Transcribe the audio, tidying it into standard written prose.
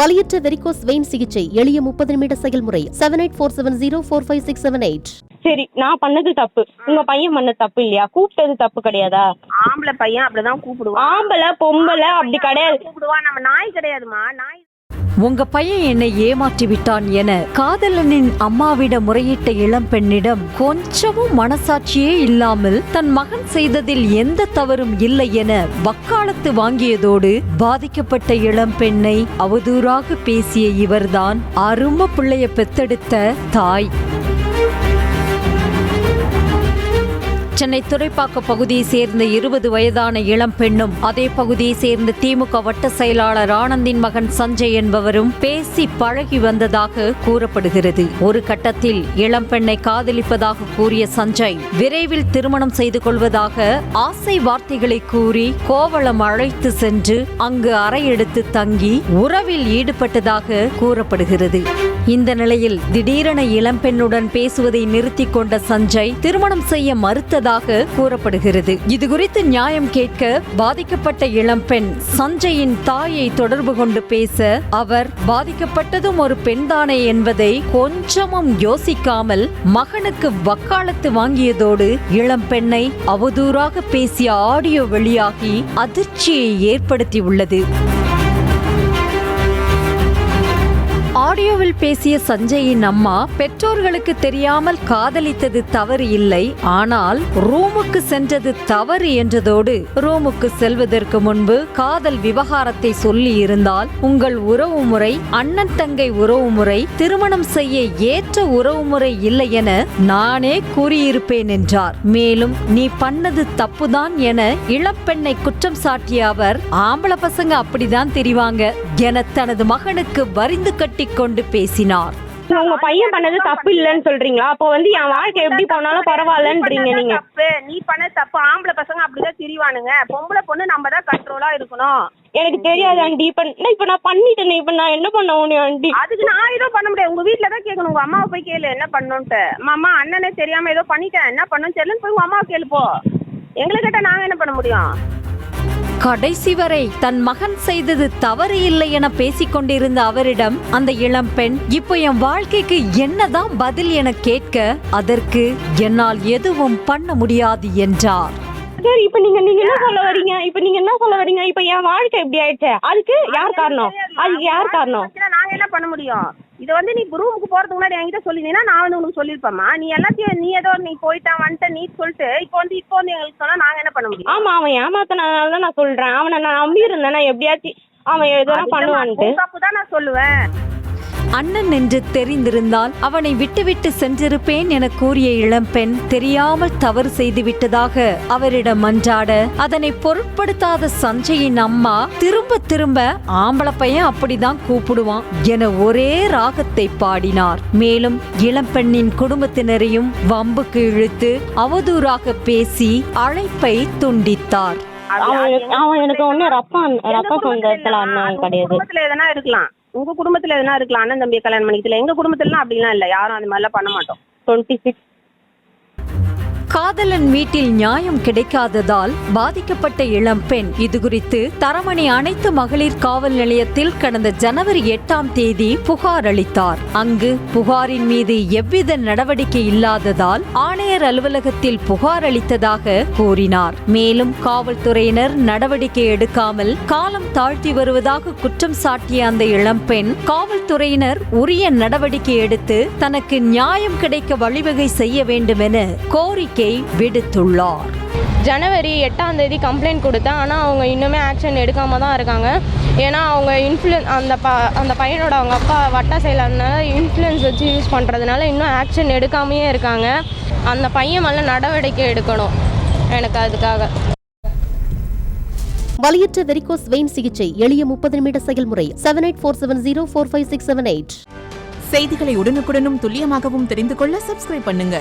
வலியற்ற varicose vein சிகிச்சை எளிய 30 நிமிட செயல்முறை 7847045678. சரி, நான் பண்ணது தப்பு, உங்க பையன் பண்ண தப்பு இல்லையா? கூப்பிட்டது தப்பு கிடையாதா? ஆம்பளை பையன் அப்படிதான் கூப்பிடுவான். ஆம்பளை பொம்பளை அப்படி கிடையாது கூப்பிடுவான். நம்ம நாய் கிடையாதுமா, நாய். உங்க பையன் என்னை ஏமாற்றி விட்டான் என காதலனின் அம்மாவிடம் முறையிட்ட இளம்பெண்ணிடம் கொஞ்சமும் மனசாட்சியே இல்லாமல் தன் மகன் செய்ததில் எந்த தவறும் இல்லை என வக்காலத்து வாங்கியதோடு பாதிக்கப்பட்ட இளம்பெண்ணை அவதூறாக பேசிய இவர்தான் அரும பிள்ளைய பெத்தெடுத்த தாய். சென்னை துறைப்பாக்க பகுதியை சேர்ந்த 20 வயதான இளம்பெண்ணும் அதே பகுதியை சேர்ந்த திமுக வட்ட செயலாளர் ஆனந்தின் மகன் சஞ்சய் என்பவரும் பேசி பழகி வந்ததாக கூறப்படுகிறது. ஒரு கட்டத்தில் இளம்பெண்ணை காதலிப்பதாக கூறிய சஞ்சய் விரைவில் திருமணம் செய்து கொள்வதாக ஆசை வார்த்தைகளை கூறி கோவளம் அழைத்து சென்று அங்கு அறை எடுத்து தங்கி உறவில் ஈடுபட்டதாக கூறப்படுகிறது. இந்த நிலையில் திடீரென இளம்பெண்ணுடன் பேசுவதை நிறுத்திக் கொண்ட சஞ்சய் திருமணம் செய்ய மறுத்ததாக கூறப்படுகிறது. இதுகுறித்து நியாயம் கேட்க பாதிக்கப்பட்ட இளம்பெண் சஞ்சயின் தாயை தொடர்பு கொண்டு பேச அவர் பாதிக்கப்பட்டதும் ஒரு பெண்தானே என்பதை கொஞ்சமும் யோசிக்காமல் மகனுக்கு வக்காலத்து வாங்கியதோடு இளம்பெண்ணை அவதூறாக பேசிய ஆடியோ வெளியாகி அதிர்ச்சியை ஏற்படுத்தியுள்ளது. ஆடியோவில் பேசிய சஞ்சயின் அம்மா பெற்றோர்களுக்கு தெரியாமல் காதலித்தது தவறு இல்லை, ஆனால் ரூமுக்கு சென்றது தவறு என்றதோடு ரூமுக்கு செல்வதற்கு முன்பு காதல் விவகாரத்தை சொல்லி இருந்தால் உங்கள் உறவுமுறை அண்ணன் தங்கை உறவுமுறை திருமணம் செய்ய ஏற்ற உறவுமுறை இல்லை என நானே கூறியிருப்பேன் என்றார். மேலும் நீ பண்ணது தப்புதான் என இளம்பெண்ணை குற்றம் சாட்டிய அவர் ஆம்பளை பசங்க அப்படிதான் தெரிவாங்க என தனது மகனுக்கு வரிந்து கட்டி கொண்டு பேசினார். உங்க பையன் பண்ணது தப்பு இல்லன்னு சொல்றீங்களா? அப்போ என் வாழ்க்கை எப்படி போனாலும் பரவாயில்லன்றீங்க நீங்க. நீ பண்ண தப்பு, ஆம்பளை பசங்க அப்படிதான் திரிவானுங்க, பொம்பளை பொண்ணு நம்ம தான் கண்ட்ரோலா இருக்கணும். எனக்கு தெரியாது ஆண்டி. இப்ப நான் பண்ணிட்டேன், இப்ப நான் என்ன பண்ண முடியும் ஆண்டி? அதுக்கு நான் ஏதோ பண்ண முடியாது, உங்க வீட்டுல தான் கேட்கணும். உங்க அம்மாவை போய் கேளு என்ன பண்ணணும்ட்டு. மாமா அண்ணனே தெரியாம ஏதோ பண்ணிட்டேன், என்ன பண்ணணும் தெரியலன்னு போய் உங்க அம்மாவை கேளு போ. எங்களை கேட்டா நாங்க என்ன பண்ண முடியும்? கடைசி வரை தன் மகன் செய்தது தவறு இல்லை என பேசிக் கொண்டிருந்த அவரிடம் அந்த இளம்பெண் இப்போ என் வாழ்க்கைக்கு என்னதான் பதில் என கேட்க அதற்கு என்னால் எதுவும் பண்ண முடியாது என்றார். சரி, இப்ப நீங்க என்ன சொல்ல வரீங்க? இப்ப என் வாழ்க்கை எப்படி ஆயிடுச்சு? அதுக்கு யார் காரணம்? நாங்க என்ன பண்ண முடியும்? இது நீ ரூமுக்கு போறதுக்கு முன்னாடி என்கிட்ட சொல்லிருந்தீங்கன்னா நான் உனக்கு சொல்லிருப்பேம்மா. நீ எல்லாத்தையும் நீ ஏதோ நீ போயிட்டான் வந்துட்ட நீ சொல்லிட்டு இப்போ எங்களுக்கு சொன்னா நாங்க என்ன பண்ண முடியும்? ஆமா, அவன் ஏமாத்தனாலதான் நான் சொல்றேன். அவனை நான் நம்பி இருந்தேன்னா எப்படியாச்சும் அவன் எதனா பண்ணுவான்ட்டு தப்புதான் நான் சொல்லுவேன். அண்ணன் என்று தெரிந்திருந்தால் அவனை விட்டுவிட்டு சென்றிருப்பேன் என கூறிய இளம்பெண் தெரியாமல் தவறு செய்து விட்டதாக அவரிடம் மன்றாட அதனை பொருட்படுத்தாத சஞ்சயின் அம்மா திரும்ப திரும்ப ஆம்பளை பையன் அப்படிதான் கூப்பிடுவான் என ஒரே ராகத்தை பாடினார். மேலும் இளம்பெண்ணின் குடும்பத்தினரையும் வம்புக்கு இழுத்து அவதூறாக பேசி அழைப்பை துண்டித்தார். அவன் எனக்கு ஒண்ணு ரப்பா சொந்தத்துல அண்ணன் கிடையாது. எதனா இருக்கலாம், உங்க குடும்பத்துல எதனா இருக்கலாம், அண்ணன் தம்பியை கல்யாணம் பண்ணிக்கல. எங்க குடும்பத்துல அப்படிலாம் இல்ல, யாரும் அந்த மாதிரிலாம் பண்ண மாட்டோம். 26 காதலன் வீட்டில் நியாயம் கிடைக்காததால் பாதிக்கப்பட்ட இளம்பெண் இதுகுறித்து தரமணி அனைத்து மகளிர் காவல் நிலையத்தில் கடந்த ஜனவரி 8ஆம் தேதி புகார் அளித்தார். அங்கு புகாரின் மீது எவ்வித நடவடிக்கை இல்லாததால் ஆணையர் அலுவலகத்தில் புகார் அளித்ததாக கூறினார். மேலும் காவல்துறையினர் நடவடிக்கை எடுக்காமல் காலம் தாழ்த்தி வருவதாக குற்றம் சாட்டிய அந்த இளம்பெண் காவல்துறையினர் உரிய நடவடிக்கை எடுத்து தனக்கு நியாயம் கிடைக்க வழிவகை செய்ய வேண்டும் என கோரிக்கை விடுத்துள்ளார். ஜனவரி 8ஆம் தேதி கம்ப்ளைண்ட் கொடுத்தேன். ஆனால் அவங்க இன்னுமே ஆக்ஷன் எடுக்காமல் தான் இருக்காங்க. ஏன்னா அவங்க அந்த பையனோட அவங்க அப்பா வட்ட செயலாளர்னால இன்ஃப்ளூயன்ஸ் வச்சு யூஸ் பண்ணுறதுனால இன்னும் ஆக்ஷன் எடுக்காமையே இருக்காங்க. அந்த பையன் மேலே நடவடிக்கை எடுக்கணும் எனக்கு அதுக்காக. வலியற்ற வெரிகோஸ் வெயின் சிகிச்சை எளிய 30 நிமிட செயல்முறை 7847045678. செய்திகளை உடனுக்குடனும் துல்லியமாகவும் தெரிந்து கொள்ள சப்ஸ்கிரைப் பண்ணுங்க.